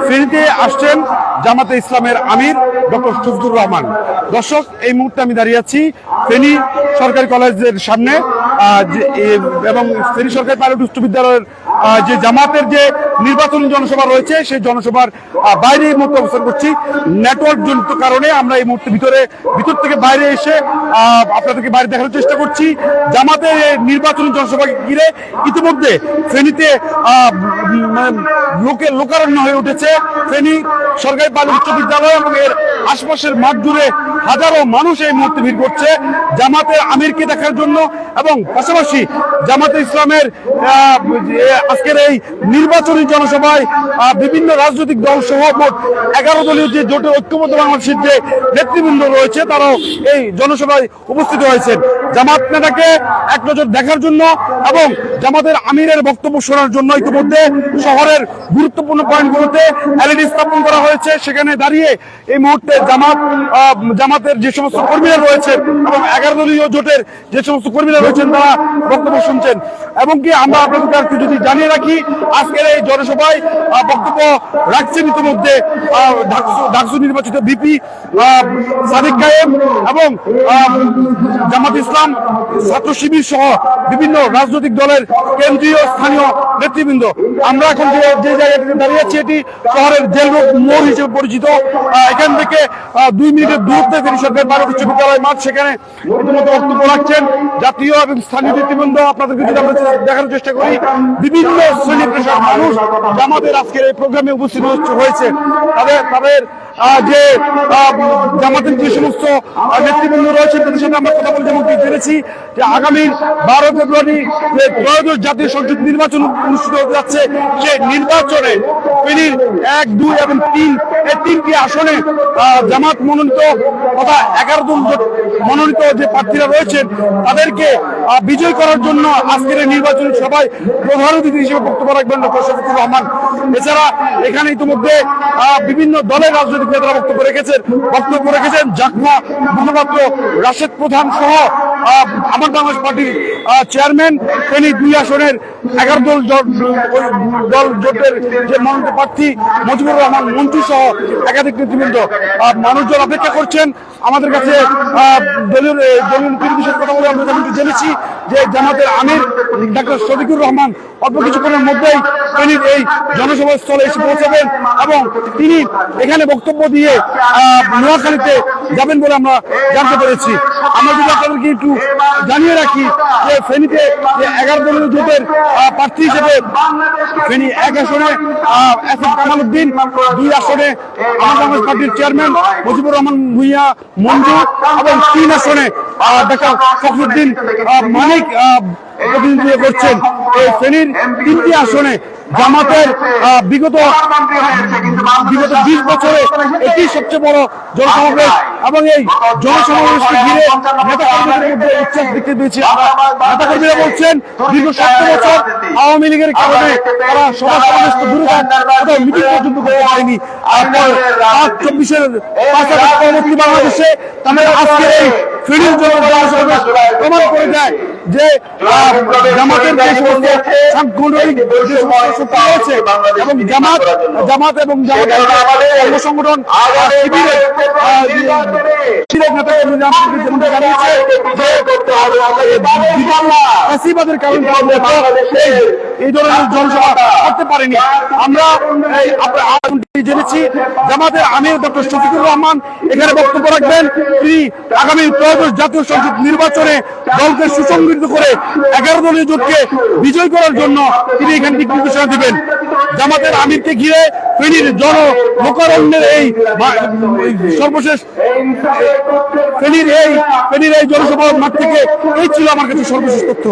ফেনীতে আসছেন জামাতে ইসলামের আমির ডক্টর শফিকুর রহমান। দর্শক, এই মুহূর্তে আমি দাঁড়িয়ে আছি ফেনী সরকারি কলেজের সামনে এবং ফেনী সরকারি পাইলট উচ্চ বিদ্যালয়ের যে জামাতের যে নির্বাচনী জনসভা রয়েছে সেই জনসভার বাইরে এই মুহূর্তে অবস্থান করছি। নেটওয়ার্ক জনিত কারণে আমরা এই মুহূর্তে ভিতর থেকে বাইরে এসে আপনাদেরকে বাইরে দেখানোর চেষ্টা করছি। জামাতের নির্বাচনী জনসভাকে ঘিরে ইতিমধ্যে ফেনীতে লোকারণ্য হয়ে উঠেছে। ফেনী সরকারি বালিকা উচ্চ বিদ্যালয় এবং এর আশপাশের মাঠ জুড়ে হাজারো মানুষ এই মুহূর্তে ভিড় করছে জামাতের আমিরকে দেখার জন্য, এবং পাশাপাশি জামাতে ইসলামের আজকের এই নির্বাচনী জনসভায় বিভিন্ন রাজনৈতিক দল সহ মোট 11 দলীয় যে জোটের ঐক্যবদ্ধ বাংলাদেশের যে নেতৃবৃন্দ রয়েছে তারাও এই জনসভায় উপস্থিত হয়েছেন জামাত নেতাকে এক নজর দেখার জন্য এবং জামাতের আমিরের বক্তব্য শোনার জন্য। ইতিমধ্যে শহরের গুরুত্বপূর্ণ পয়েন্টগুলোতে এলইডি স্থাপন করা হয়েছে, সেখানে দাঁড়িয়ে এই মুহূর্তে জামাতের যে সমস্ত কর্মীরা রয়েছেন এবং 11 দলীয় জোটের যে সমস্ত কর্মীরা রয়েছেন তারা বক্তব্য শুনছেন। এবং কি আমরা আপনাদেরকে যদি জানিয়ে রাখি, আজকের এই জনসভায় বক্তব্য রাখছেন ইতিমধ্যে ডাকসু নির্বাচিত ভিপি সাদিক কায়েম এবং জামাত ইসলাম, ছাত্র শিবির সহ বিভিন্ন রাজনৈতিক দলের কেন্দ্রীয় স্থানীয় নেতৃবৃন্দ। আমরা এখন যে জায়গাটিতে দাঁড়িয়ে আছি এটি শহরের জেল রোড মোড় হিসেবে পরিচিত। এখান থেকে 2 মিনিটের দূরত্বে ফেনী সরকারি বালিকা উচ্চ বিদ্যালয় মাঠ, সেখানে ইতিমধ্যে বক্তব্য রাখছেন জাতীয় এবং স্থানীয় নেতৃবৃন্দ। আপনাদেরকে যদি আমরা দেখানোর চেষ্টা করি, বিভিন্ন শ্রেণী পেশার মানুষ জামাতের আজকের এই প্রোগ্রামে উপস্থিত হয়েছে। তাদের যে জামাতের যে সমস্ত নেতৃবৃন্দ রয়েছেন তাদের সাথে আমরা কথা বলতে জেনেছি যে আগামী 12 ফেব্রুয়ারি ত্রয়োদশ জাতীয় সংসদ নির্বাচন অনুষ্ঠিত হতে যাচ্ছে। সেই নির্বাচনে ফেনীর 1, 2 এবং 3 এই 3টি আসনে জামাত মনোনীত তথা 11 দল মনোনীত যে প্রার্থীরা রয়েছেন তাদেরকে বিজয় করার জন্য আজকের এই নির্বাচনী সভায় প্রধান অতিথি হিসেবে বক্তব্য রাখবেন ডক্টর শফিকুর রহমান। এছাড়া এখানে ইতিমধ্যে বিভিন্ন দলের রাজনৈতিক নেতারা বক্তব্য রেখেছেন জাকমা মুখপাত্র, রাশেদ প্রধান সহ আমার বাংলাদেশ পার্টির চেয়ারম্যান, ফেনী 2 আসনের 11 দল জোটের যে মনোনীত প্রার্থী মুজিবুর রহমান মন্ত্রী সহ একাধিক নেতৃবৃন্দ। মানুষজন অপেক্ষা করছেন আমাদের কাছে। দলীয় নেতৃবৃন্দের কথা বলে আমরা জেনেছি যে জামাতের আমির ডাক্তার শফিকুর রহমান অল্প কিছুক্ষণের মধ্যেই ফেনীর এই জনসভা স্থলে এসে পৌঁছাবেন এবং তিনি এখানে বক্তব্য দিয়ে নোয়াখালীতে যাবেন বলে আমরা জানতে পেরেছি। আমরা যদি আপনাদেরকে একটু জানিয়ে রাখি যে ফেনীতে 11 দলীয় জোটের প্রার্থী হিসেবে ফেনী 1 আসনে এসএফ কামাল উদ্দিন, 2 আসনে আমার বাংলাদেশ পার্টির চেয়ারম্যান মুজিবুর রহমান ভূঁইয়া মঞ্জু এবং 3 আসনে ডাক্তার ফখরুদ্দিন মানিক প্রতিনিধিত্ব করছেন। এই ফেনীর 3টি আসনে জামাতের বিগত 20 বছরে এটি সবচেয়ে বড় জনসমাবেশ এবং এই জনসমাবেশকে ঘিরে নেতাকর্মীদের মধ্যে উচ্ছ্বাস দেখতে পেয়েছি। নেতাকর্মীরা বলছেন দীর্ঘ 7 বছর আওয়ামী লীগের কারণে তারা সভা সমাবেশ তো দূরে থাক, মিটিং পর্যন্ত করতে পারেনি। আর 24-এর পরবর্তী বাংলাদেশে তাদের আজকের এই ফেনীর জনসমাবেশ প্রমাণ করে দেয় যে জামাতের যে সমস্ত সাংগঠনিক যে সমস্ত শক্তি রয়েছে এবং জামাত এবং জামাতের সংগঠন শিবিরের কারণে এই ধরনের জনসভা করতে পারেনি। আমরা জেনেছি জামাতের আমির ডক্টর শফিকুর রহমান এখানে বক্তব্য রাখবেন। তিনি আগামী ত্রয়োদশ জাতীয় সংসদ নির্বাচনে দলকে সুসংগঠিত করে 11 দলীয় জোটকে বিজয় করার জন্য তিনি এখানে দিক নির্দেশনা দিবেন। জামাতের আমিরকে ঘিরে ফেনীর লোকারণ্যের এই সর্বশেষ ফেনীর এই জনসভা মাঠ থেকে এই ছিল আমার কাছে সর্বশেষ তথ্য।